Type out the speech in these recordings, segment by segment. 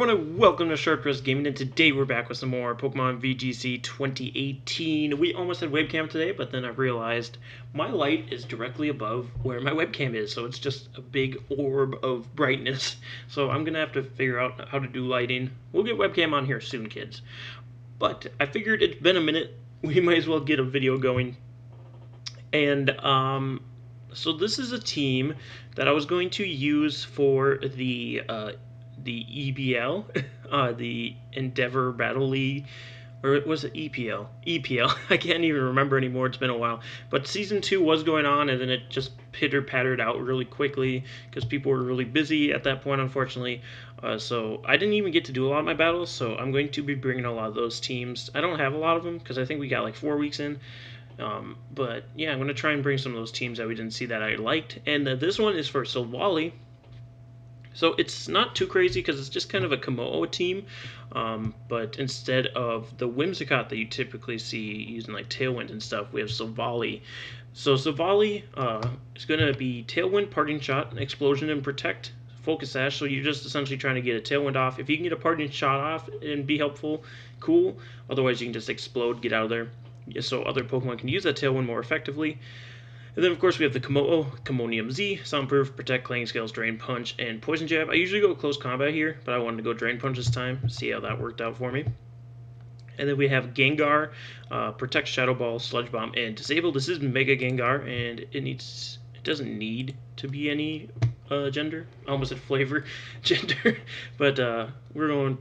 everyone, and welcome to Sharp Dress Gaming, and today we're back with some more Pokemon VGC 2018. We almost had webcam today, but then I realized my light is directly above where my webcam is, so it's just a big orb of brightness. So I'm going to have to figure out how to do lighting. We'll get webcam on here soon, kids. But I figured it's been a minute, we might as well get a video going. And, so this is a team that I was going to use for the EBL, the Endeavor Battle League, or was it EPL? EPL. I can't even remember anymore. It's been a while. But Season 2 was going on, and then it just pitter-pattered out really quickly because people were really busy at that point, unfortunately. So I didn't even get to do a lot of my battles, so I'm going to be bringing a lot of those teams. I don't have a lot of them because I think we got like 4 weeks in. But yeah, I'm going to try and bring some of those teams that we didn't see that I liked. And this one is for Silvally. So it's not too crazy because it's just kind of a Komodo team, but instead of the Whimsicott that you typically see using like Tailwind and stuff, we have Silvally. So Silvally is going to be Tailwind, Parting Shot, Explosion, and Protect, Focus Sash. So you're just essentially trying to get a Tailwind off. If you can get a Parting Shot off and be helpful, cool. Otherwise you can just Explode, get out of there, so other Pokemon can use that Tailwind more effectively. And then, of course, we have the Commonium Z, Soundproof, Protect, Clanging Scales, Drain Punch, and Poison Jab. I usually go close combat here, but I wanted to go Drain Punch this time, see how that worked out for me. And then we have Gengar, Protect, Shadow Ball, Sludge Bomb, and Disable. This is Mega Gengar, and it doesn't need to be any gender. I almost said flavor gender, but we're going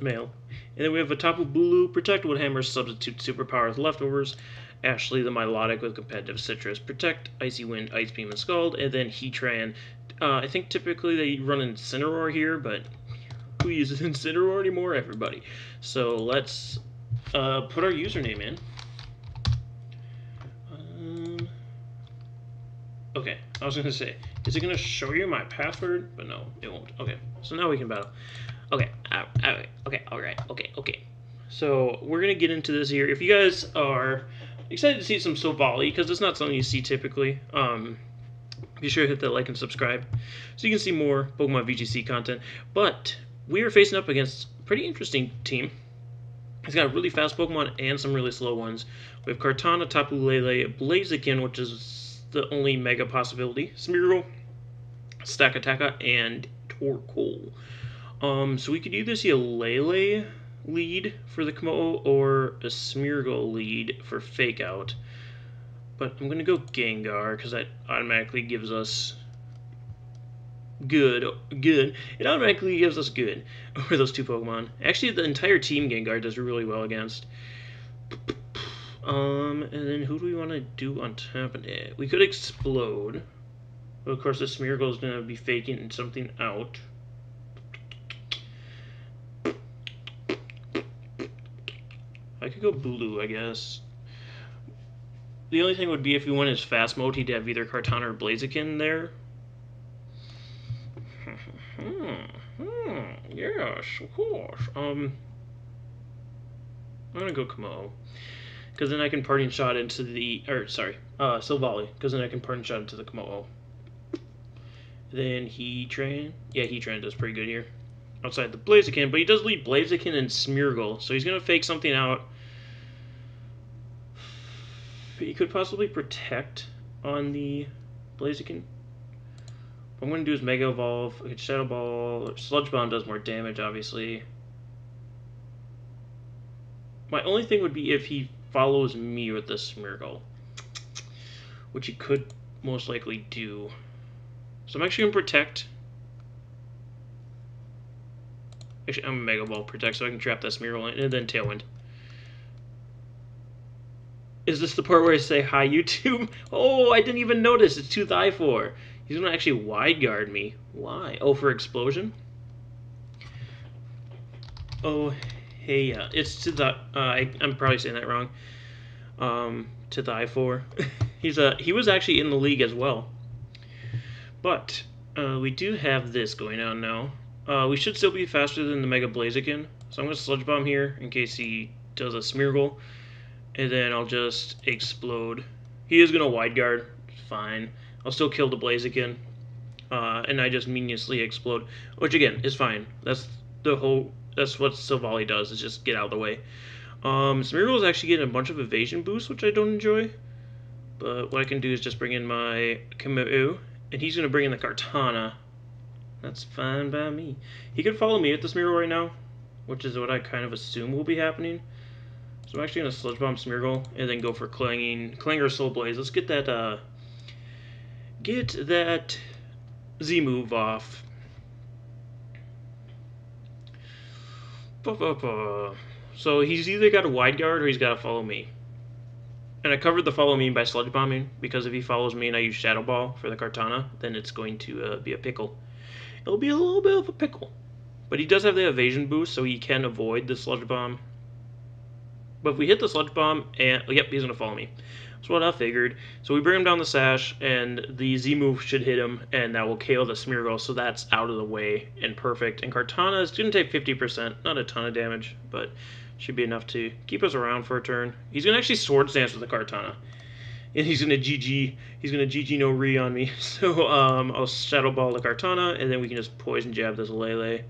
male. And then we have a Tapu Bulu, Protect, Woodhammer, Substitute Superpower with Leftovers, Ashley the Milotic with Competitive Citrus, Protect, Icy Wind, Ice Beam, and Scald, and then Heatran. I think typically they run Incineroar here, but who uses Incineroar anymore? Everybody. So let's put our username in. Okay, I was going to say, is it going to show you my password? But no, it won't. Okay, so now we can battle. Okay, okay. So we're going to get into this here. If you guys are excited to see some Silvally, because it's not something you see typically, be sure to hit that like and subscribe so you can see more Pokemon VGC content. But we are facing up against a pretty interesting team. It's got really fast Pokemon and some really slow ones. We have Kartana, Tapu Lele, Blaziken, which is the only Mega possibility, Smeargle, Stakataka, and Torkoal. So we could either see a Lele lead for the Komodo or a Smeargle lead for Fake Out. But I'm going to go Gengar because that automatically gives us good. It automatically gives us good over those two Pokemon. Actually, the entire team Gengar does really well against. And then who do we want to do on top of it? We could Explode. But of course, the Smeargle is going to be faking something out. I could go Bulu, I guess. The only thing would be if we went his fast mode, he'd have either Kartana or Blaziken there. Yes, of course. I'm gonna go Komodo, because then I can Parting Shot into the, Silvally, because then I can Parting Shot into the Komodo. Then Heatran. Yeah, Heatran does pretty good here. Outside the Blaziken, but he does lead Blaziken and Smeargle, so he's going to fake something out. He could possibly Protect on the Blaziken. What I'm going to do is Mega Evolve, Shadow Ball, Sludge Bomb does more damage, obviously. My only thing would be if he follows me with the Smeargle, which he could most likely do. So I'm actually going to Protect. Actually, I'm a Mega Ball Protect, so I can trap that Smeargle in, and then Tailwind. Is this the part where I say, hi, YouTube? Oh, I didn't even notice. It's 2-4. He's going to actually Wide Guard me. Why? Oh, for Explosion? Oh, hey, it's to the... I'm probably saying that wrong. To the I4. He was actually in the league as well. But we do have this going on now. We should still be faster than the Mega Blaziken, so I'm going to Sludge Bomb here in case he does a Smeargle, and then I'll just Explode. He is going to Wide Guard, fine. I'll still kill the Blaziken, and I just meaninglessly Explode, which again is fine. That's That's what Silvally does, is just get out of the way. Smeargle is actually getting a bunch of evasion boosts, which I don't enjoy. But what I can do is just bring in my Kamau, and he's going to bring in the Kartana. That's fine by me. He could follow me at the Smeargle right now, which is what I kind of assume will be happening. So I'm actually going to Sludge Bomb Smeargle, and then go for Clanger Soul Blaze. Let's get that Z move off. So he's either got a wide guard or he's got to follow me. And I covered the follow me by Sludge Bombing, because if he follows me and I use Shadow Ball for the Kartana, then it's going to be a pickle. It'll be a little bit of a pickle. But he does have the evasion boost, so he can avoid the Sludge Bomb. But if we hit the Sludge Bomb, and yep, he's going to follow me. That's what I figured. So we bring him down the Sash, and the Z move should hit him, and that will KO the Smeargle, so that's out of the way and perfect. And Kartana is going to take 50%, not a ton of damage, but should be enough to keep us around for a turn. He's going to actually Swords Dance with the Kartana, and he's going to GG. He's going to GG no re on me. So I'll Shadow Ball the Kartana, and then we can just Poison Jab this Lele.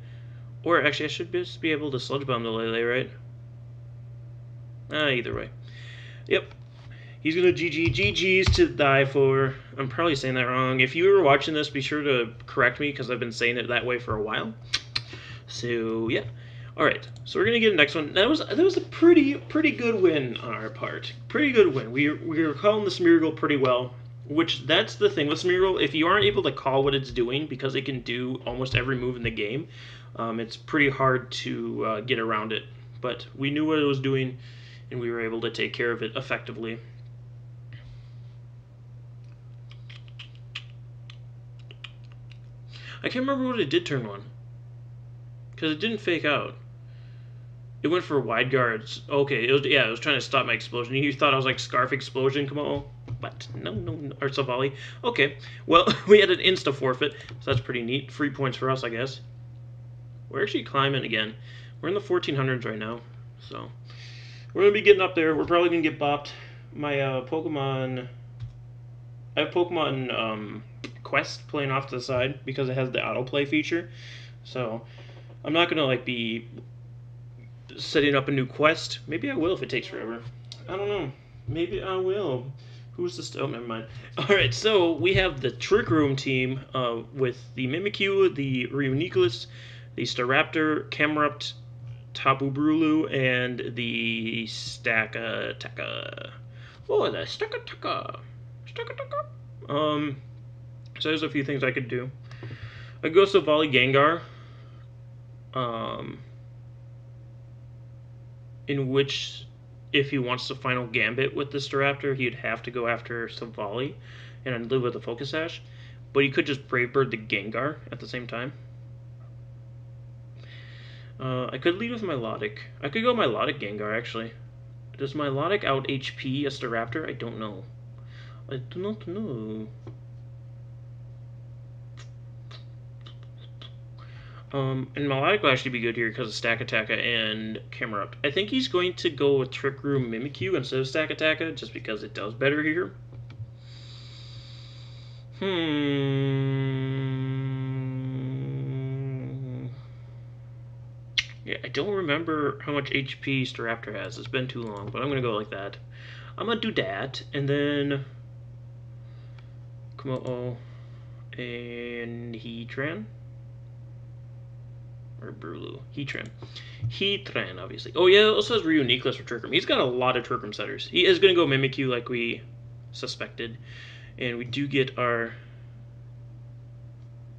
Or actually, I should just be able to Sludge Bomb the Lele, right? Either way. Yep. He's going to GG. GG's to die for. I'm probably saying that wrong. If you were watching this, be sure to correct me, because I've been saying it that way for a while. So, yeah. Alright, so we're going to get the next one. That was a pretty good win on our part. Pretty good win. We were calling the Smeargle pretty well, which that's the thing with Smeargle. If you aren't able to call what it's doing, because it can do almost every move in the game, it's pretty hard to get around it. But we knew what it was doing, and we were able to take care of it effectively. I can't remember what it did turn one, because it didn't fake out. It went for wide guards. Okay, it was trying to stop my explosion. You thought I was like Scarf Explosion, come on. But no, or Silvally. Okay, well, we had an insta forfeit, so that's pretty neat. Free points for us, I guess. We're actually climbing again. We're in the 1400s right now, so we're gonna be getting up there. We're probably gonna get bopped. My Pokemon, I have Pokemon Quest playing off to the side because it has the autoplay feature. So I'm not gonna like be setting up a new quest. Maybe I will if it takes forever. I don't know. Maybe I will. Who's this? Oh, never mind. Alright, so we have the Trick Room team with the Mimikyu, the Reuniclus, the Staraptor, Camerupt, Tapu Brulu, and the Stakataka. Oh, the Stakataka. So there's a few things I could do. I could go Silvally Gengar. In which, if he wants the final Gambit with the Staraptor, he'd have to go after Silvally and I'd live with a Focus Sash. But he could just Brave Bird the Gengar at the same time. I could lead with Milotic. I could go Milotic Gengar, actually. Does Milotic out HP a Staraptor? I don't know. I do not know. And Milotic will actually be good here because of Stakataka and Camerupt. I think he's going to go with Trick Room Mimikyu instead of Stakataka, just because it does better here. Yeah, I don't remember how much HP Staraptor has. It's been too long, but I'm going to go like that. I'm going to do that, and then Kumo-o and Heatran. Or Brulu. Heatran, obviously. Oh, yeah, it also has Reuniclus for Trick Room. He's got a lot of Trick Room setters. He is going to go Mimikyu like we suspected. And we do get our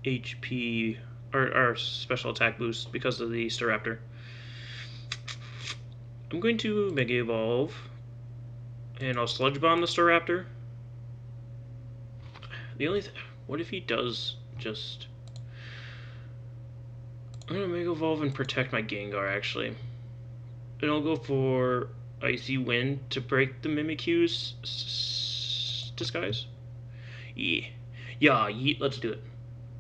HP, our special attack boost because of the Staraptor. I'm going to Mega Evolve. And I'll Sludge Bomb the Staraptor. The only thing... What if he does just... I'm going to Mega Evolve and protect my Gengar, actually. And I'll go for Icy Wind to break the Mimikyu's disguise. Yeah, let's do it.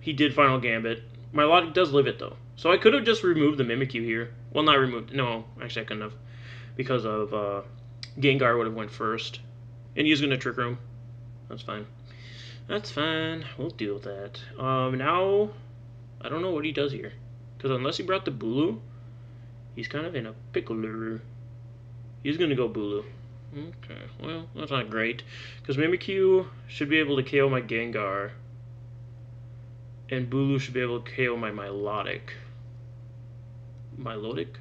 He did Final Gambit. My Milotic does live it, though. So I could have just removed the Mimikyu here. Well, not removed. No, actually I couldn't have. Because of Gengar would have went first. And he's going to Trick Room. That's fine. That's fine. We'll deal with that. Now, I don't know what he does here. Because unless he brought the Bulu, he's kind of in a pickle. He's going to go Bulu. Okay, well, that's not great. Because Mimikyu should be able to KO my Gengar. And Bulu should be able to KO my Milotic. Milotic?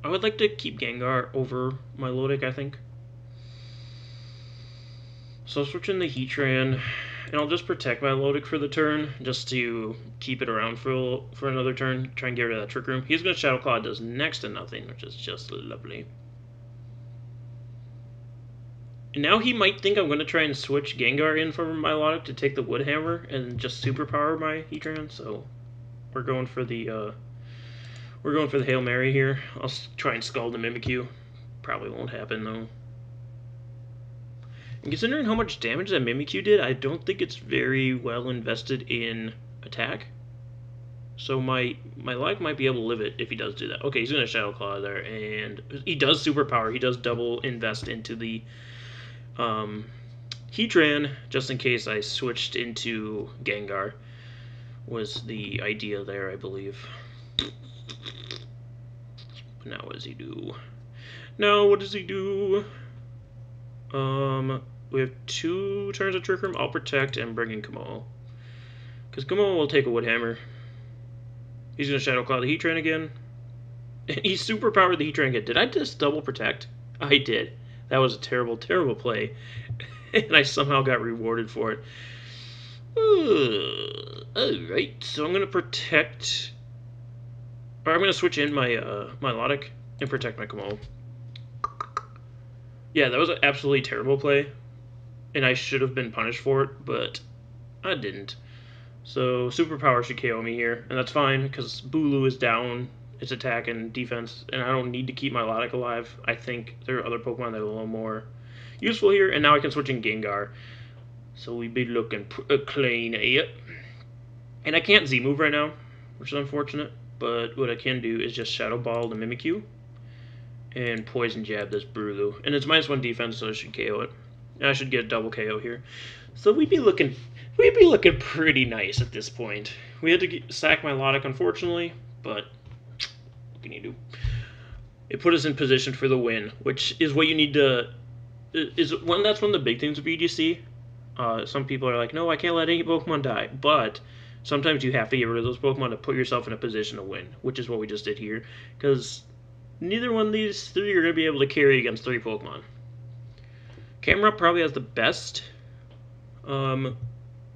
I would like to keep Gengar over Milotic, I think. So I'll switch in the Heatran, and I'll just protect my Milotic for the turn, just to keep it around for another turn, try and get rid of that Trick Room. He's going to Shadow Claw, does next to nothing, which is just lovely. And now he might think I'm going to try and switch Gengar in for Milotic to take the Wood Hammer and just superpower my Heatran, so we're going for the Hail Mary here. I'll try and Scald the Mimikyu. Probably won't happen, though. And considering how much damage that Mimikyu did, I don't think it's very well invested in attack. So my Life might be able to live it if he does do that. Okay, he's going to Shadow Claw there, and he does superpower. He does double invest into the Heatran, just in case I switched into Gengar, was the idea there, I believe. Now what does he do? Now what does he do? We have 2 turns of Trick Room. I'll protect and bring in Kamo. Because Kamo will take a Wood Hammer. He's going to Shadow Claw the Heatran again. And he superpowered the Heatran again. Did I just double protect? I did. That was a terrible, terrible play. And I somehow got rewarded for it. Alright, so I'm going to protect... Or I'm going to switch in my Milotic and protect my Kamo. Yeah, that was an absolutely terrible play. And I should have been punished for it, but I didn't. So Superpower should KO me here, and that's fine, because Bulu is down its attack and defense, and I don't need to keep my Milotic alive. I think there are other Pokemon that are a little more useful here, and now I can switch in Gengar. So we be looking clean. Yep. And I can't Z-move right now, which is unfortunate, but what I can do is just Shadow Ball the Mimikyu and Poison Jab this Bulu. And it's -1 defense, so I should KO it. And I should get a double KO here. So we'd be looking pretty nice at this point. We had to sack my Milotic, unfortunately, but what can you do? It put us in position for the win, which is what you need to... That's one of the big things with VGC. Some people are like, no, I can't let any Pokemon die, but sometimes you have to get rid of those Pokemon to put yourself in a position to win, which is what we just did here, because neither one of these 3 are going to be able to carry against 3 Pokemon. Camerupt probably has the best, or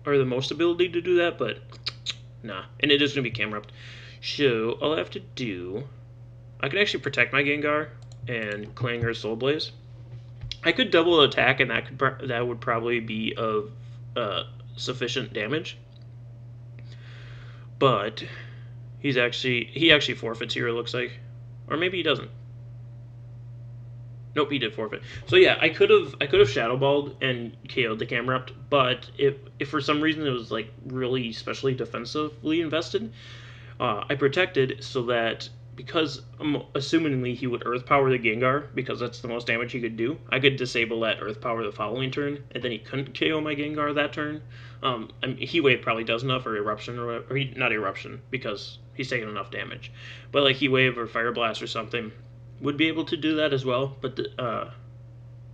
the most ability to do that, but nah. And it is going to be Camerupt. So all I have to do, I can actually protect my Gengar and Clanger Soul Blaze. I could double attack, and that would probably be of sufficient damage. But he actually forfeits here, it looks like, or maybe he doesn't. Nope, he did forfeit. So yeah, I could have Shadow Balled and KO'd the Camerupt, but if for some reason it was like really specially defensively invested, I protected so that, because assumingly he would Earth Power the Gengar, because that's the most damage he could do, I could disable that Earth Power the following turn, and then he couldn't KO my Gengar that turn. I mean, Heat Wave probably does enough, or Eruption, or not Eruption, because he's taking enough damage. But like Heat Wave or Fire Blast or something would be able to do that as well. But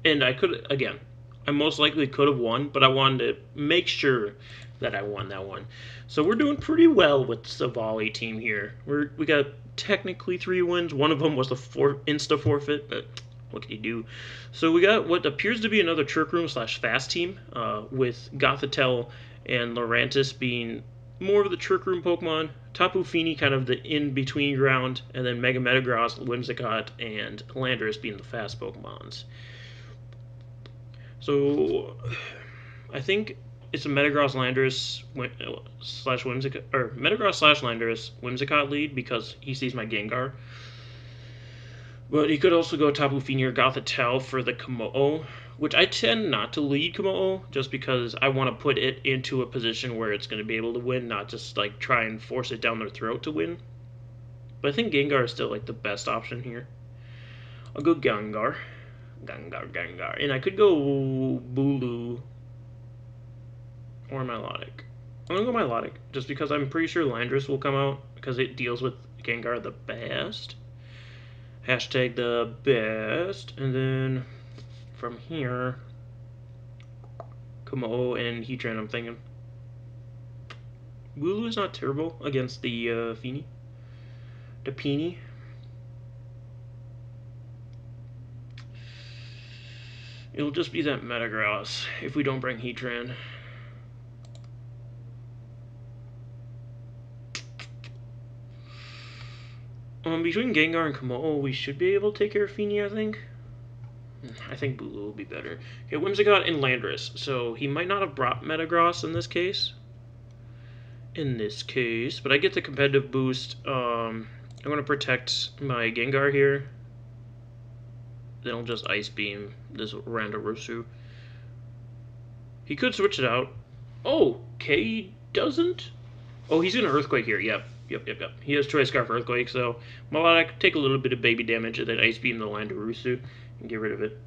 and I could, again, I most likely could have won, but I wanted to make sure that I won that one. So we're doing pretty well with the Silvally team here. We got technically 3 wins. One of them was the insta forfeit, but what can you do? So we got what appears to be another Trick Room / Fast team, with Gothitelle and Lurantis being more of the Trick Room Pokemon, Tapu Fini kind of the in-between ground, and then Mega Metagross, Whimsicott, and Landorus being the fast Pokemons. So I think it's a Metagross Landorus / Whimsicott, or Metagross / Landorus Whimsicott lead, because he sees my Gengar. But he could also go Tapu Fini or Gothitelle for the Kamo, which I tend not to lead Kamo, just because I want to put it into a position where it's going to be able to win, not just like try and force it down their throat to win. But I think Gengar is still like the best option here. I'll go Gengar. Gengar. And I could go Bulu or Milotic. I'm gonna go Milotic, just because I'm pretty sure Landorus will come out, because it deals with Gengar the best. Hashtag the best. And then from here, Komo and Heatran, I'm thinking. Bulu is not terrible against the Feeny. The Peony. It'll just be that Metagross if we don't bring Heatran. Between Gengar and Komo, we should be able to take care of Feeny, I think. I think Bulu will be better. Okay, Whimsicott and Landorus. So he might not have brought Metagross in this case. But I get the competitive boost. I'm going to protect my Gengar here. Then I'll just Ice Beam this Randarusu. He could switch it out. Oh, okay, he doesn't? Oh, he's going to Earthquake here. Yep. He has Choice Scarf Earthquake, so Milotic take a little bit of baby damage and then Ice Beam the Landorus and get rid of it.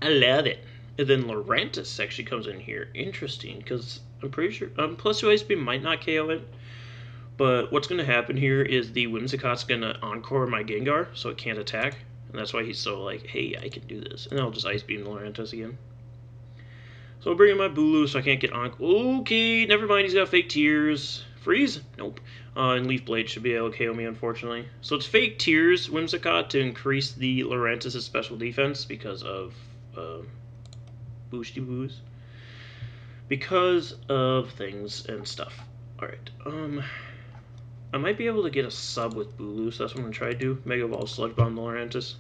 I love it. And then Lurantis actually comes in here. Interesting, because I'm pretty sure plus 2 Ice Beam might not KO it. But what's going to happen here is the Whimsicott's going to Encore my Gengar, so it can't attack. And that's why he's so like, hey, I can do this. And I'll just Ice Beam the Lurantis again. So I'll bring in my Bulu so I can't get Onk. Okay, never mind, he's got Fake Tears. Freeze? Nope. And Leaf Blade should be able to KO me, unfortunately. So it's Fake Tears, Whimsicott, to increase the Lurantis' special defense because of Boosty Boos. Because of things and stuff. Alright, I might be able to get a sub with Bulu, so that's what I'm going to try to do. Mega Ball, Sludge Bomb the Lurantis.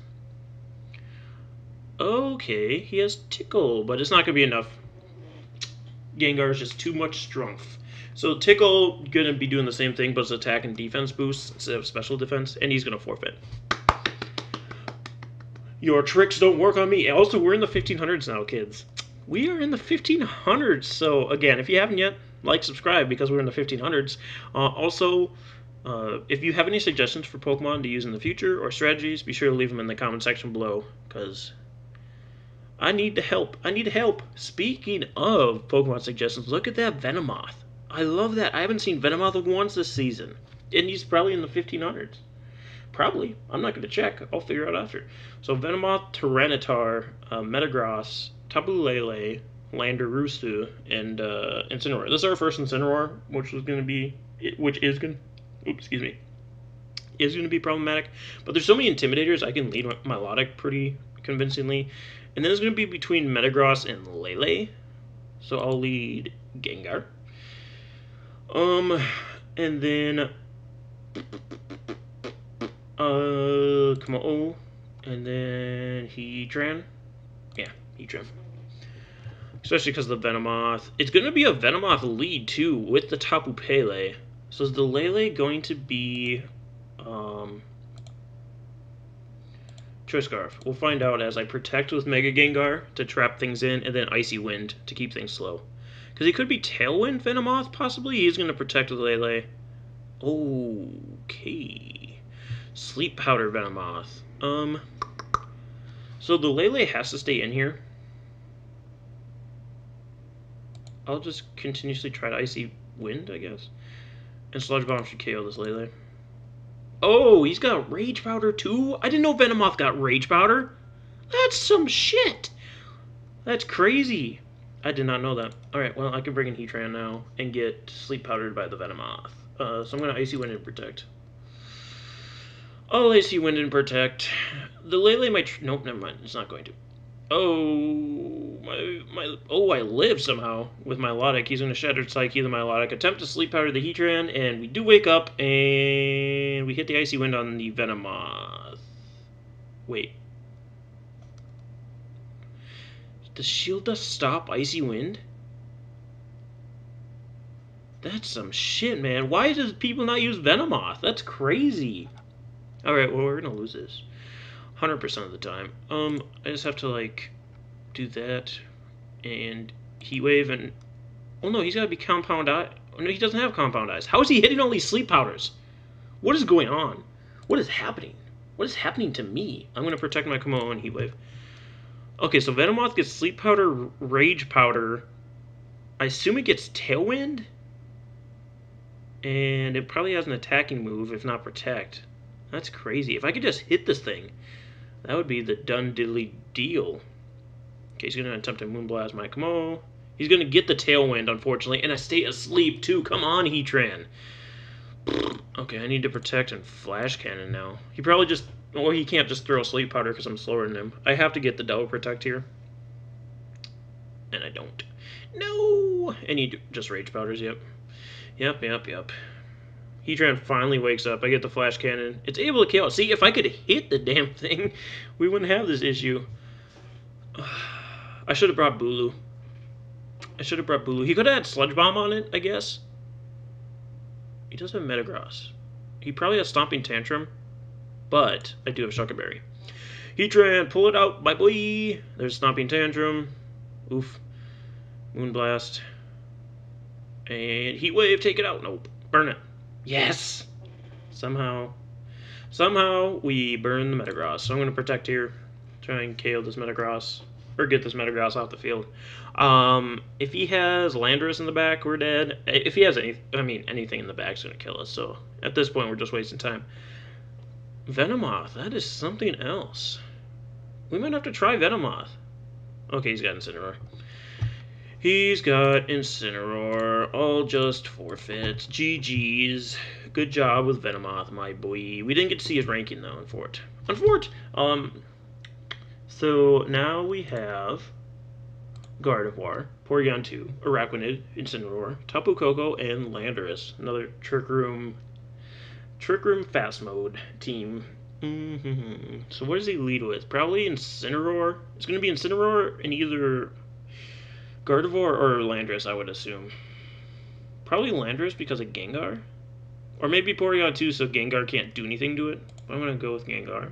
Okay, he has Tickle, but it's not going to be enough. Gengar is just too much strength. So Tickle gonna be doing the same thing, but it's attack and defense boost instead of special defense, and he's gonna forfeit. Your tricks don't work on me. Also, we're in the 1500s now, kids. We are in the 1500s. So again, if you haven't yet, like, subscribe, because we're in the 1500s. Also, if you have any suggestions for Pokemon to use in the future or strategies, be sure to leave them in the comment section below, because I need to help. Speaking of Pokemon suggestions, look at that Venomoth. I love that. I haven't seen Venomoth once this season. And he's probably in the 1500s. Probably. I'm not going to check. I'll figure out after. So Venomoth, Tyranitar, Metagross, Tapu Lele, Landorus, and Incineroar. This is our first Incineroar, which is going to be problematic. But there's so many Intimidators, I can lead Milotic pretty convincingly. And then it's going to be between Metagross and Lele. So I'll lead Gengar. And then Komo, and then Heatran. Yeah, Heatran. Especially because of the Venomoth. It's going to be a Venomoth lead, too, with the Tapu Pele. So is the Lele going to be Choice Scarf? We'll find out as I protect with Mega Gengar to trap things in, and then Icy Wind to keep things slow. Because he could be Tailwind Venomoth, possibly. He's going to protect with Lele. Okay. Sleep Powder Venomoth. So the Lele has to stay in here. I'll just continuously try to Icy Wind, I guess. And Sludge Bomb should KO this Lele. Oh, he's got Rage Powder too? I didn't know Venomoth got Rage Powder. That's some shit. That's crazy. I did not know that. Alright, well, I can bring in Heatran now and get Sleep Powdered by the Venomoth. So I'm going to Icy Wind and Protect. I'll Icy Wind and Protect. The Lele might... Nope, never mind. It's not going to. Oh, I live somehow with Milotic. He's going to Shattered Psyche the Milotic. Attempt to Sleep Powder the Heatran, and we do wake up, and we hit the Icy Wind on the Venomoth. Wait. Does Shield Dust stop Icy Wind? That's some shit, man. Why does people not use Venomoth? That's crazy. Alright, well, we're gonna lose this. 100% of the time. I just have to, like, do that. And Heat Wave and... Oh, no, he's gotta be Compound Eye. Oh, no, he doesn't have Compound Eyes. How is he hitting all these Sleep Powders? What is going on? What is happening? What is happening to me? I'm gonna protect my Komo and Heat Wave. Okay, so Venomoth gets Sleep Powder, Rage Powder. I assume it gets Tailwind? And it probably has an attacking move, if not Protect. That's crazy. If I could just hit this thing, that would be the done diddly deal. Okay, he's going to attempt to Moonblast my Kamo. He's going to get the Tailwind, unfortunately, and I stay asleep, too. Come on, Heatran. Okay, I need to Protect and Flash Cannon now. He probably just... Well, he can't just throw Sleep Powder because I'm slower than him. I have to get the double Protect here. And I don't. No! And he just Rage Powders, yep. Yep. Heatran finally wakes up. I get the Flash Cannon. It's able to kill. See, if I could hit the damn thing, we wouldn't have this issue. I should have brought Bulu. He could have had Sludge Bomb on it, I guess. He does have Metagross. He probably has Stomping Tantrum, but I do have Shucker Berry. Heatran, pull it out, my boy. There's Stomping Tantrum. Oof. Moonblast. And Heat Wave, take it out. Nope. Burn it. Yes! Somehow we burn the Metagross. So I'm going to Protect here. Try and KO this Metagross. Or get this Metagross off the field. If he has Landorus in the back, we're dead. If he has anything in the back is going to kill us. So at this point, we're just wasting time. Venomoth, that is something else. We might have to try Venomoth. Okay, he's got Incineroar. He's got Incineroar. All just forfeits. GG's. Good job with Venomoth, my boy. We didn't get to see his ranking, though, on So now we have Gardevoir, Porygon 2, Araquanid, Incineroar, Tapu Koko, and Landorus. Another Trick Room Fast Mode team. So what does he lead with? Probably Incineroar. It's going to be Incineroar in either Gardevoir or Landorus, I would assume. Probably Landorus because of Gengar. Or maybe Porygon 2 so Gengar can't do anything to it. I'm going to go with Gengar.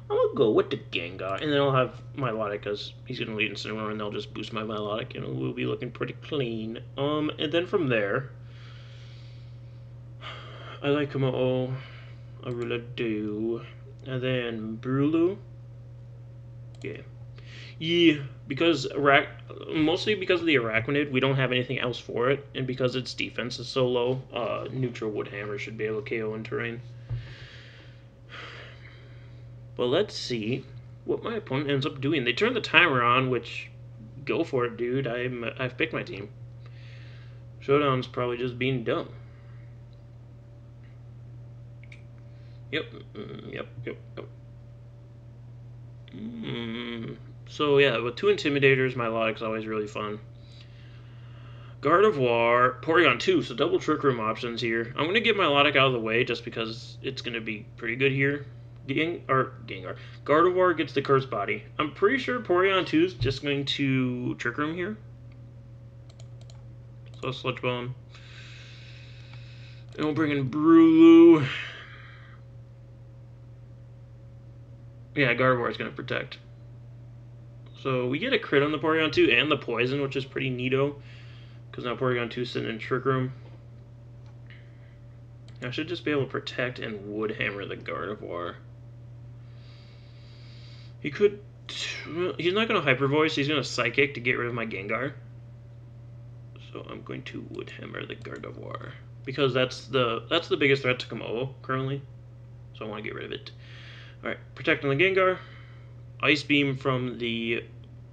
I'm going to go with the Gengar. And then I'll have Milotic because he's going to lead Incineroar and they'll just boost my Milotic and we'll be looking pretty clean. And then from there, I like Kamo. I really do. And then Brulu. Yeah, because mostly because of the Araquanid, we don't have anything else for it, and because its defense is so low, neutral Wood Hammer should be able to KO in terrain. But let's see what my opponent ends up doing. They turn the timer on, which, go for it, dude. I've picked my team. Showdown's probably just being dumb. Yep. So yeah, with 2 Intimidators, Milotic's always really fun. Gardevoir, Porygon 2, so double Trick Room options here. I'm going to get Milotic out of the way just because it's going to be pretty good here. Gengar. Gardevoir gets the Curse Body. I'm pretty sure Porygon 2 is just going to Trick Room here. So Sludge Bomb. And we'll bring in Brulu. Yeah, Gardevoir is going to Protect. So we get a crit on the Porygon 2 and the Poison, which is pretty neato. Because now Porygon 2 is sitting in Trick Room. I should just be able to Protect and Wood Hammer the Gardevoir. He could... He's not going to Hyper Voice, he's going to Psychic to get rid of my Gengar. So I'm going to Wood Hammer the Gardevoir. Because that's the biggest threat to Kamo currently. So I want to get rid of it. Alright, protecting the Gengar. Ice Beam from the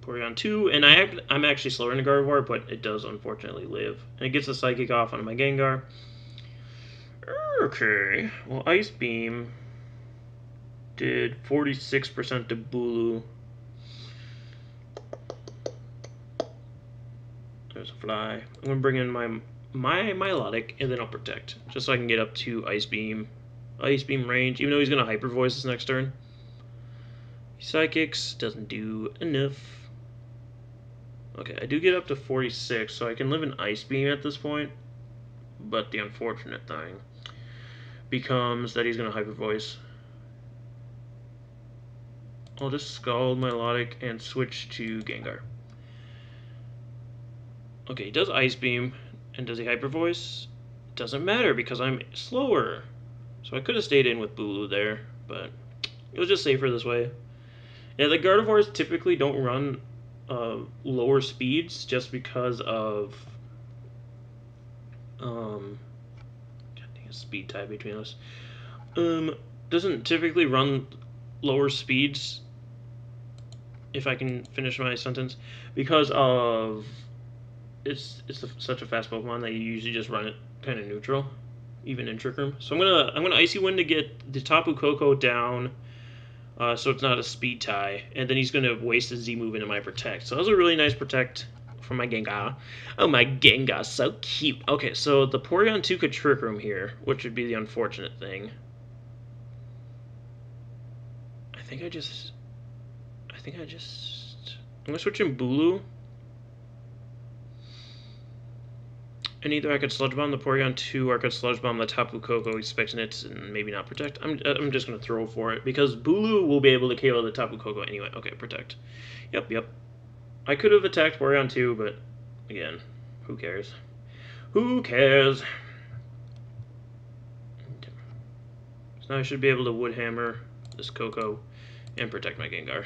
Porygon 2. And I'm actually slower than the Gardevoir, but it does unfortunately live. And it gets the Psychic off onto my Gengar. Okay, well Ice Beam did 46% to Bulu. There's a fly. I'm going to bring in my Milotic, and then I'll Protect. Just so I can get up to Ice Beam range, even though he's going to Hyper Voice this next turn. Psychics doesn't do enough. Okay, I do get up to 46, so I can live in Ice Beam at this point. But the unfortunate thing becomes that he's going to Hyper Voice. I'll just Scald Milotic and switch to Gengar. Okay, he does Ice Beam, and does he Hyper Voice? It doesn't matter because I'm slower. So I could have stayed in with Bulu there, but it was just safer this way. Yeah, the Gardevoirs typically don't run lower speeds just because of I think a speed tie between us. Doesn't typically run lower speeds, if I can finish my sentence, because of such a fast Pokemon that you usually just run it kind of neutral, even in Trick Room. So I'm gonna Icy Wind to get the Tapu Koko down, so it's not a speed tie, and then he's gonna waste his Z move into my Protect. So that was a really nice Protect from my Gengar. Oh, my Gengar, so cute. Okay, so the Porygon 2 could Trick Room here, which would be the unfortunate thing. I think I just I'm gonna switch in Bulu. And either I could Sludge Bomb the Porygon 2 or I could Sludge Bomb the Tapu Koko, expecting it to maybe not Protect. I'm just going to throw for it, because Bulu will be able to KO the Tapu Koko anyway. Okay, Protect. Yep. I could have attacked Porygon 2, but again, who cares? Who cares? So now I should be able to Wood Hammer this Koko and protect my Gengar.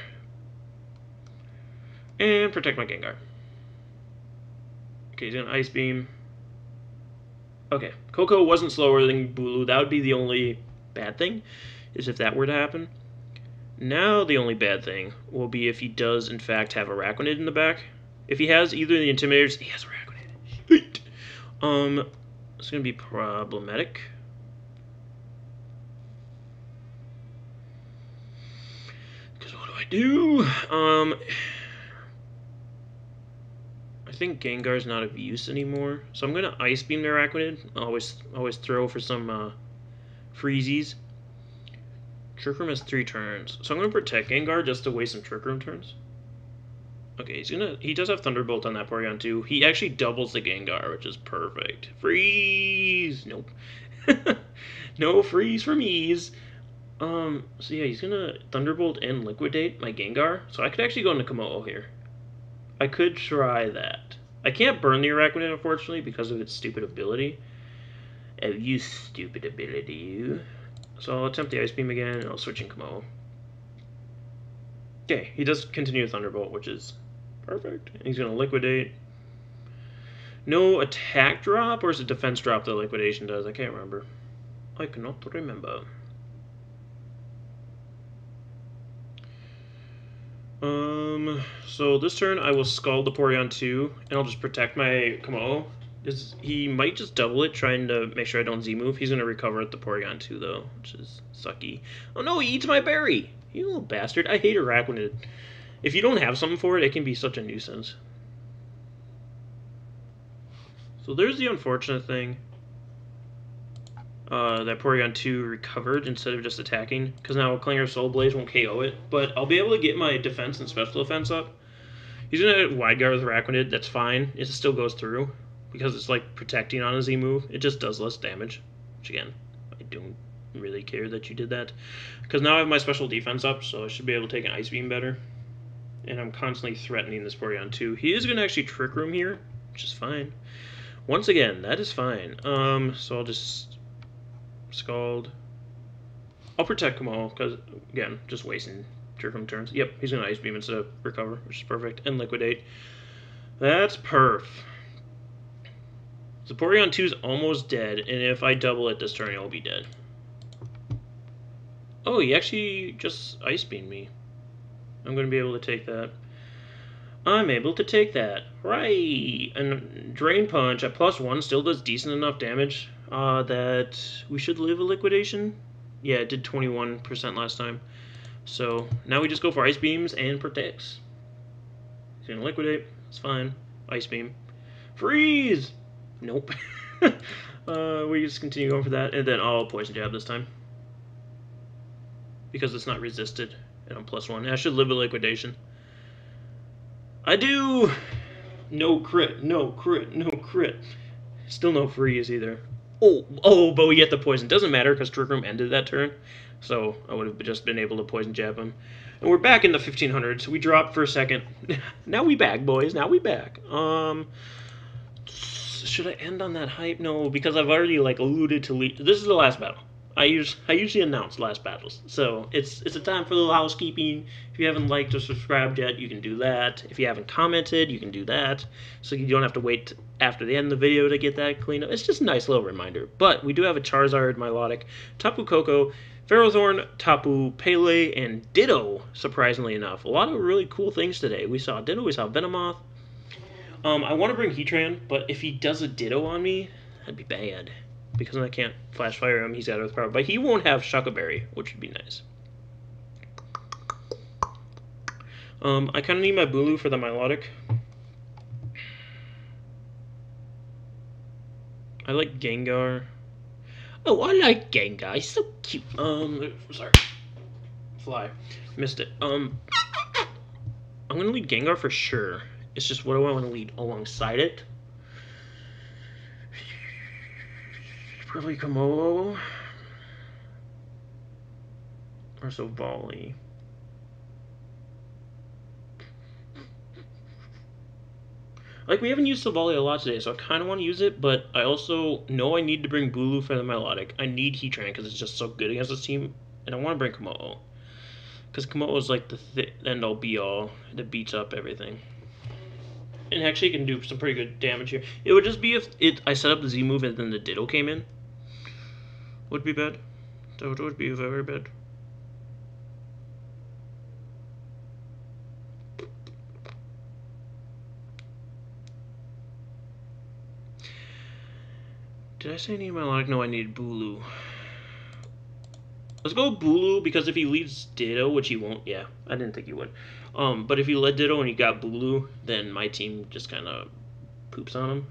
And protect my Gengar. Okay, he's going to Ice Beam. Okay, Koko wasn't slower than Bulu. That would be the only bad thing, is if that were to happen. Now the only bad thing will be if he does, in fact, have Araquanid in the back. If he has either of the Intimidators, he has Araquanid. It's going to be problematic. Because what do I do? I think Gengar's not of use anymore, so I'm gonna Ice Beam the Araquanid. Always throw for some freezies. Trick Room has 3 turns, so I'm gonna protect Gengar just to waste some Trick Room turns. Okay, he does have Thunderbolt on that Porygon too. He actually doubles the Gengar, which is perfect. Freeze! Nope. No freeze for me's. So yeah, he's gonna Thunderbolt and Liquidate my Gengar, so I could actually go into Komodo here. I could try that. I can't burn the Araquanid, unfortunately, because of its stupid ability. Oh, you stupid ability, you. So I'll attempt the Ice Beam again, and I'll switch in Komodo. Okay, he does continue Thunderbolt, which is perfect. And he's going to Liquidate. No attack drop, or is it defense drop that Liquidation does? I can't remember. I cannot remember. So this turn I will Scald the Porygon 2, and I'll just protect my Komodo. He might just double it, trying to make sure I don't Z-move. He's going to recover at the Porygon 2, though, which is sucky. Oh no, he eats my berry! You little bastard. I hate Araquanid. If you don't have something for it, it can be such a nuisance. So there's the unfortunate thing. That Porygon 2 recovered instead of just attacking, because now Clinger Soul Blaze won't KO it, but I'll be able to get my defense and special defense up. He's going to Wide Guard with Araquanid, that's fine. It still goes through, because it's like protecting on a Z move. It just does less damage, which again, I don't really care that you did that, because now I have my special defense up, so I should be able to take an Ice Beam better. And I'm constantly threatening this Porygon 2. He is going to actually Trick Room here, which is fine. Once again, that is fine. So I'll just Scald. I'll protect Kamal, because, again, just wasting Trick Room turns. Yep, he's going to Ice Beam instead of Recover, which is perfect. And Liquidate. That's perf. So Porygon 2 is almost dead, and if I double it this turn, he'll be dead. Oh, he actually just Ice Beamed me. I'm going to be able to take that. I'm able to take that. Right! And Drain Punch at +1 still does decent enough damage that we should live a Liquidation. Yeah, it did 21% last time. So now we just go for Ice Beams and Protects. He's going to Liquidate. It's fine. Ice Beam. Freeze! Nope. We just continue going for that, and then I'll Poison Jab this time. Because it's not resisted, and I'm +1. I should live a Liquidation. I do! No crit, no crit, no crit. Still no freeze either. Oh, but we get the poison. Doesn't matter because Trick Room ended that turn. So I would have just been able to Poison Jab him. And we're back in the 1500s. We dropped for a second. Now we back, boys. Now we back. Should I end on that hype? No, because I've already alluded to this is the last battle. I usually announce last battles, so it's a time for a little housekeeping. If you haven't liked or subscribed yet, you can do that. If you haven't commented, you can do that, so you don't have to wait after the end of the video to get that cleaned up. It's just a nice little reminder. But we do have a Charizard, Milotic, Tapu Koko, Ferrothorn, Tapu Pele, and Ditto. Surprisingly enough, a lot of really cool things today. We saw Ditto, we saw Venomoth. I want to bring Heatran, but if he does a Ditto on me, that'd be bad. Because I can't Flash Fire him, he's got Earth Power. But he won't have Shuckle Berry, which would be nice. I kind of need my Bulu for the Milotic. I like Gengar. Oh, I like Gengar. He's so cute. Sorry. Fly. Missed it. I'm gonna lead Gengar for sure. It's just what do I want to lead alongside it? Probably Komodo or Silvally. Like, we haven't used Silvally a lot today, so I kind of want to use it, but I also know I need to bring Bulu for the Milotic. I need Heatran because it's just so good against this team, and I want to bring Komodo. Because Komodo is like the end-all be-all that beats up everything. And actually can do some pretty good damage here. It would just be if I set up the Z move and then the Ditto came in. Would be bad. That would be very bad. Did I say I need Milotic? No, I need Bulu. Let's go Bulu, because if he leaves Ditto, which he won't, yeah, I didn't think he would. But if he led Ditto and he got Bulu, then my team just kind of poops on him.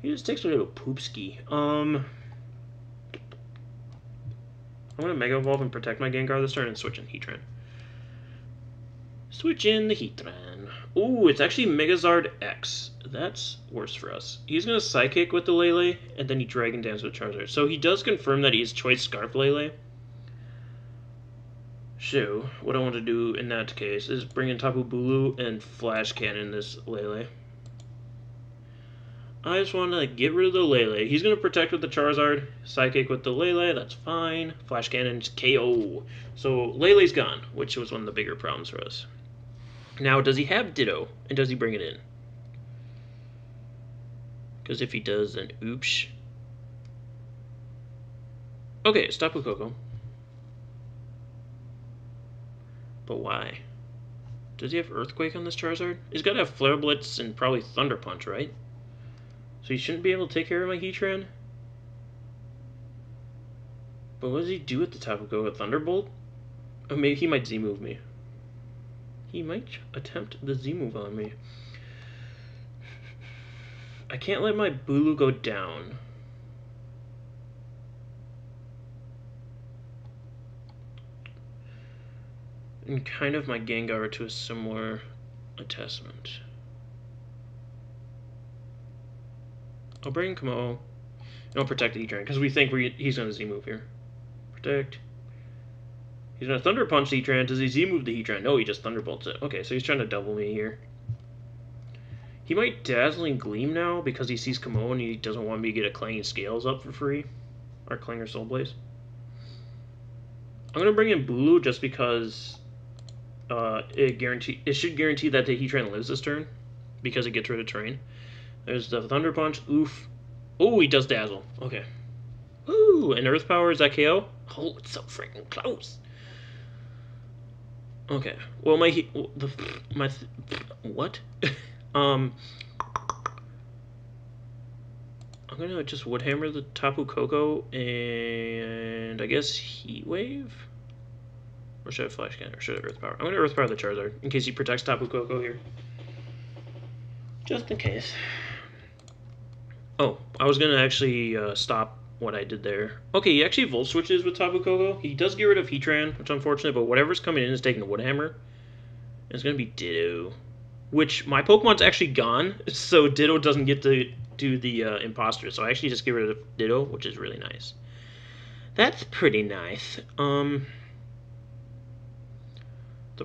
He just takes a little poopski. I'm going to Mega Evolve and protect my Gengar this turn and switch in Heatran. Switch in the Heatran. Ooh, it's actually Megazard X. That's worse for us. He's going to Psychic with the Lele, and then he Dragon Dance with Charizard. So he does confirm that he's Choice Scarf Lele. So, what I want to do in that case is bring in Tapu Bulu and Flash Cannon this Lele. I just want to get rid of the Lele. He's going to protect with the Charizard, Psychic with the Lele, that's fine. Flash Cannon's KO. So Lele's gone, which was one of the bigger problems for us. Now, does he have Ditto, and does he bring it in? Because if he does, then oops. Okay, it's Tapu Koko. But why? Does he have Earthquake on this Charizard? He's got to have Flare Blitz and probably Thunder Punch, right? So he shouldn't be able to take care of my Heatran? But what does he do at the Tapu Koko? A Thunderbolt? Oh, maybe he might Z-move me. He might attempt the Z-move on me. I can't let my Bulu go down. And kind of my Gengar to a similar attachment. I'll bring Komodo. And I'll protect the Heatran, because we think he's going to Z-move here. Protect. He's going to Thunder Punch the Heatran. Does he Z-move the Heatran? No, he just Thunderbolts it. Okay, so he's trying to double me here. He might Dazzling Gleam now, because he sees Komodo and he doesn't want me to get a Clanging Scales up for free. Or Clanger Soul Blaze. I'm going to bring in Bulu just because it should guarantee that the Heatran lives this turn, because it gets rid of terrain. There's the Thunder Punch. Oof. Oh, he does Dazzle. Okay. Ooh, and Earth Power, is that KO? Oh, it's so freaking close. Okay. Well, what? I'm gonna just Wood Hammer the Tapu Koko and I guess Heat Wave? Or should I Flash Cannon? Or should I Earth Power? I'm gonna Earth Power the Charizard in case he protects Tapu Koko here. Just in case. Oh, I was gonna actually stop what I did there. Okay, he actually Volt Switches with Tapu Koko. He does get rid of Heatran, which is unfortunate, but whatever's coming in is taking a Wood Hammer. It's gonna be Ditto. Which, my Pokemon's actually gone, so Ditto doesn't get to do the Imposter. So I actually just get rid of Ditto, which is really nice. That's pretty nice. The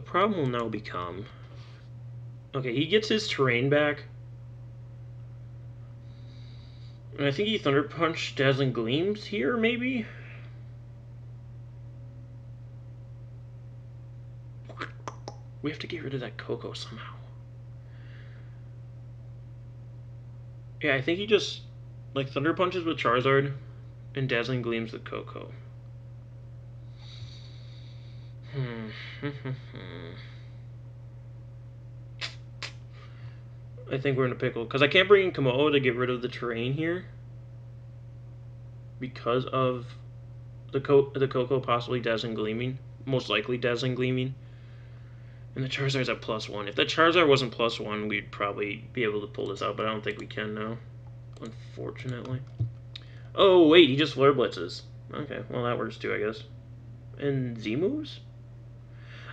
problem will now become... Okay, he gets his terrain back. And I think he Thunder Punch Dazzling Gleams here, maybe? We have to get rid of that Coco somehow. Yeah, I think he just, like, Thunder Punches with Charizard and Dazzling Gleams with Coco. I think we're in a pickle. Because I can't bring in Komodo to get rid of the terrain here. Because of the Coco possibly Dazzling Gleaming. Most likely Dazzling Gleaming. And the Charizard's at +1. If that Charizard wasn't +1, we'd probably be able to pull this out. But I don't think we can now. Unfortunately. Oh, wait. He just Flare Blitzes. Okay. Well, that works too, I guess. And Z moves?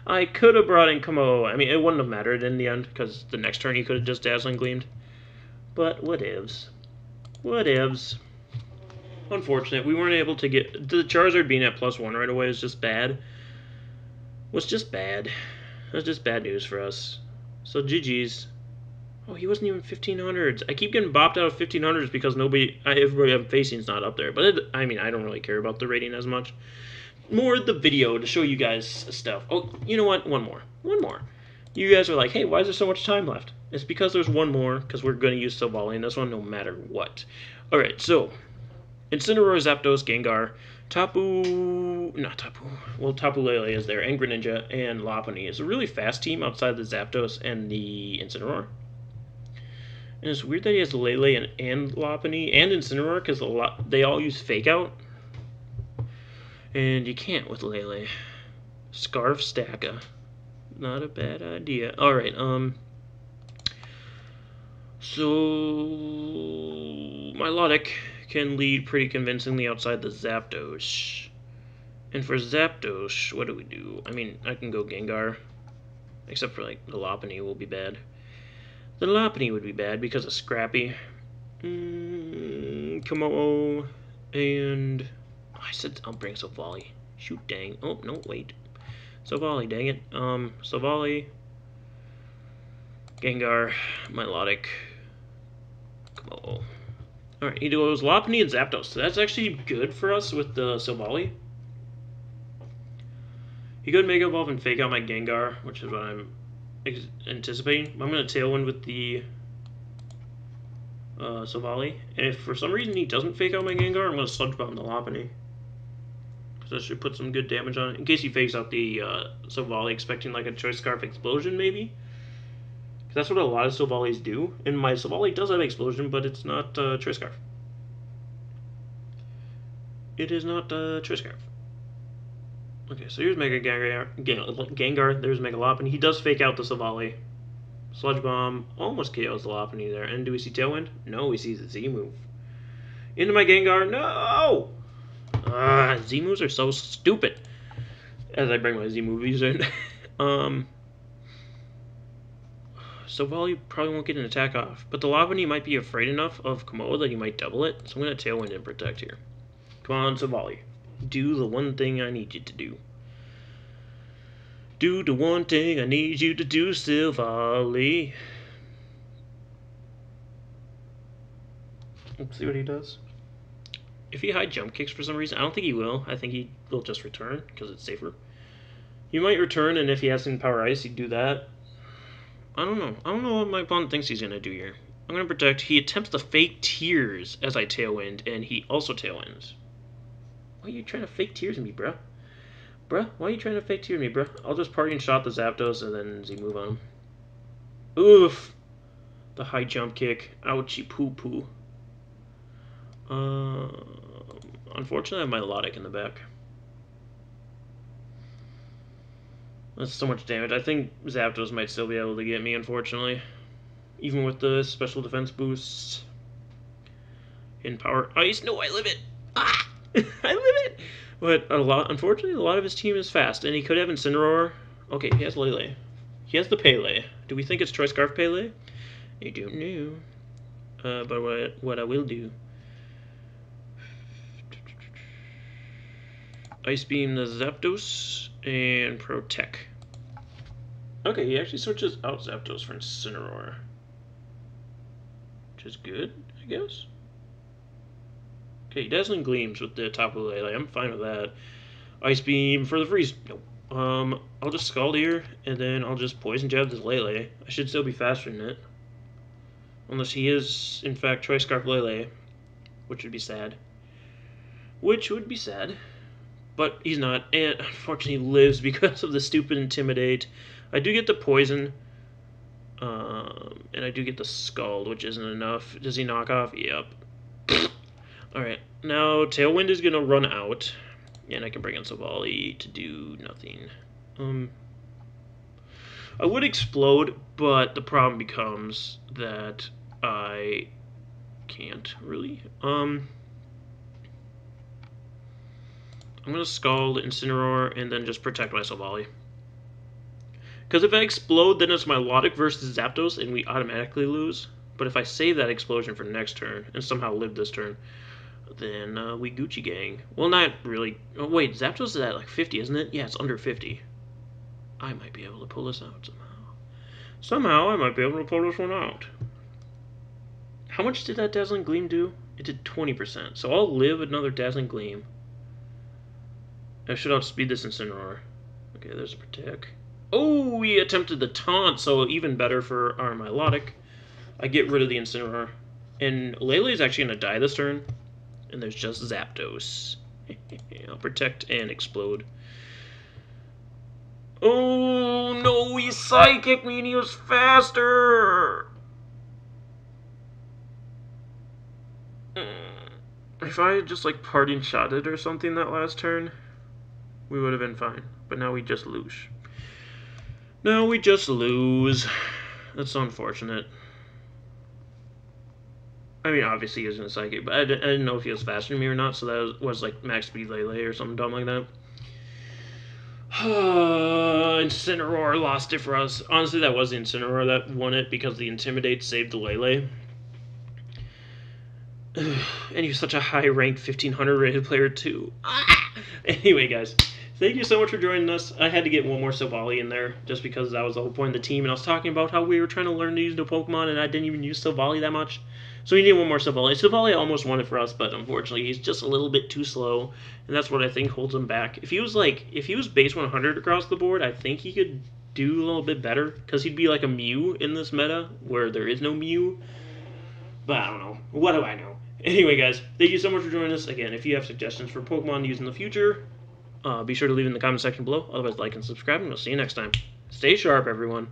I could have brought in Komodo. I mean, it wouldn't have mattered in the end, because the next turn he could have just Dazzling Gleamed. But whatevs. Whatevs. Unfortunate. We weren't able to get... The Charizard being at +1 right away is just bad. Was just bad. That's just bad news for us. So GG's. Oh, he wasn't even 1500s. I keep getting bopped out of 1500s because everybody I'm facing is not up there. But I mean, I don't really care about the rating as much. More the video to show you guys stuff. Oh, you know what? One more. You guys are like, hey, why is there so much time left? It's because there's one more, because we're going to use Silvally in this one no matter what. Alright, so, Incineroar, Zapdos, Gengar, Tapu Lele is there, and Greninja, and Lopunny. It's a really fast team outside the Zapdos and the Incineroar. And it's weird that he has Lele and Lopunny, and Incineroar, because they all use Fake Out. And you can't with Lele. Scarf Stacka. Not a bad idea. Alright, so Milotic can lead pretty convincingly outside the Zapdos. And for Zapdos, what do we do? I mean, I can go Gengar. Except for, like, the Lopunny will be bad. The Lopunny would be bad because of Scrappy. Komodo. And... I said I'll bring Silvally. Shoot, dang. Oh, no, wait. Silvally, dang it. Silvally. Gengar. Milotic. Komodo. Alright, he goes Lopunny and Zapdos. So that's actually good for us with the Silvally. He could Mega Evolve and Fake Out my Gengar, which is what I'm anticipating. I'm going to Tailwind with the Silvally. And if for some reason he doesn't Fake Out my Gengar, I'm going to Sludge Bomb the Lopunny. That should put some good damage on it. In case he fakes out the Silvally, expecting like a Choice Scarf Explosion, maybe. Because that's what a lot of Silvallis do. And my Silvally does have Explosion, but it's not Choice Scarf. It is not Choice Scarf. Okay, so here's Mega Gengar. There's Mega Lopunny. He does fake out the Silvally. Sludge Bomb almost KOs the Lopunny there. And do we see Tailwind? No, we see the Z move. Into my Gengar. No! Z moves are so stupid. As I bring my Z movies in. Silvally probably won't get an attack off. But the Lopunny might be afraid enough of Komodo that he might double it. So I'm going to Tailwind and Protect here. Come on, Silvally. Do the one thing I need you to do. Do the one thing I need you to do, Silvally. Let's see what he does. If he high jump kicks for some reason, I don't think he will. I think he will just return because it's safer. He might return, and if he has some Power Ice, he'd do that. I don't know. I don't know what my opponent thinks he's going to do here. I'm going to Protect. He attempts to fake Tears as I Tailwind, and he also Tailwinds. Why are you trying to fake Tears me, bruh? Bruh, why are you trying to fake Tears me, bruh? I'll just Party and Shot the Zapdos and then Z move on him. Oof! The high jump kick. Ouchie poo-poo. Unfortunately, I have my Milotic in the back. That's so much damage. I think Zapdos might still be able to get me, unfortunately. Even with the special defense boosts. In Power Ice. No, I live it! Ah! I live it! But unfortunately, a lot of his team is fast, and he could have Incineroar. Okay, he has Lele. He has the Pele. Do we think it's Choice Scarf Pele? I don't know. But what I will do... Ice Beam the Zapdos, and Protect. Okay, he actually switches out Zapdos for Incineroar. Which is good, I guess. Okay, Dazzling Gleams with the Tapu Lele. I'm fine with that. Ice Beam for the freeze. Nope. I'll just Scald here, and then I'll just Poison Jab this Lele. I should still be faster than it. Unless he is, in fact, Choice Scarf Lele, which would be sad. Which would be sad. But he's not, and unfortunately lives because of the stupid Intimidate. I do get the Poison, and I do get the Scald, which isn't enough. Does he knock off? Yep. Alright, now Tailwind is going to run out, and I can bring in Silvally to do nothing. I would Explode, but the problem becomes that I can't, really. I'm going to Scald, Incineroar, and then just protect my Silvally. Because if I Explode, then it's Milotic versus Zapdos, and we automatically lose. But if I save that explosion for next turn, and somehow live this turn, then we Gucci gang. Well, not really. Oh, wait, Zapdos is at like 50, isn't it? Yeah, it's under 50. I might be able to pull this out somehow. Somehow, I might be able to pull this one out. How much did that Dazzling Gleam do? It did 20%. So I'll live another Dazzling Gleam. I should outspeed this Incineroar. Okay, there's a Protect. Oh, we attempted the Taunt, so even better for our Milotic. I get rid of the Incineroar. And Lele is actually going to die this turn. And there's just Zapdos. I'll Protect and Explode. Oh, no, he Psychic me and he was faster! If I had just, like, Parting Shotted or something that last turn, we would have been fine. But now we just lose. Now we just lose. That's so unfortunate. I mean, obviously he was in a Psychic, but I didn't know if he was faster than me or not, so that was like Max Speed Lele or something dumb like that. Incineroar lost it for us. Honestly, that was the Incineroar that won it because the Intimidate saved the Lele. And he's such a high-ranked 1500 rated player, too. Anyway, guys, thank you so much for joining us. I had to get one more Silvally in there just because that was the whole point of the team, and I was talking about how we were trying to learn to use new Pokemon, and I didn't even use Silvally that much. So we need one more Silvally. Silvally almost won it for us, but unfortunately he's just a little bit too slow, and that's what I think holds him back. If he was base 100 across the board, I think he could do a little bit better, because he'd be like a Mew in this meta, where there is no Mew. But I don't know. What do I know? Anyway, guys, thank you so much for joining us. Again, if you have suggestions for Pokemon to use in the future, be sure to leave in the comment section below. Otherwise, like and subscribe, and we'll see you next time. Stay sharp, everyone.